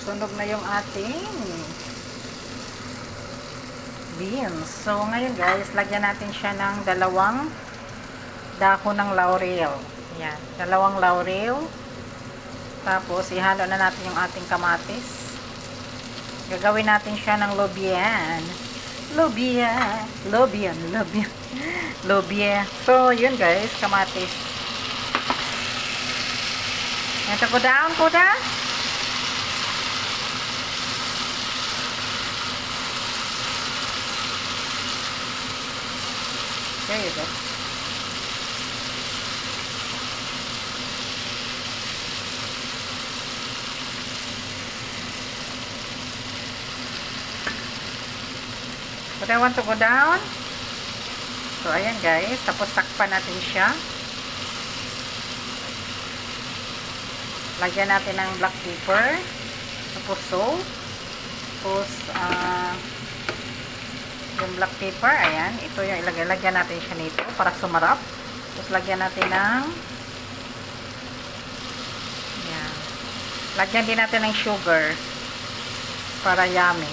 sunog na yung ating beans. So, ngayon guys, lagyan natin siya ng 2 dahon ng laurel. Yan, 2 laurel. Tapos, ihalo na natin yung ating kamatis. Gagawin natin siya ng lobyan. Lobia. So, yun guys, kamatis. Ito, go down. There you go. But I want to go down. So, ayan guys. Tapos, takpan natin siya. Lagyan natin ng black pepper. Tapos, salt. Tapos, yung black pepper, ayan. Ito yung ilagyan natin siya nito para sumarap. Tapos, lagyan natin ng ayan. Lagyan din natin ng sugar para yummy.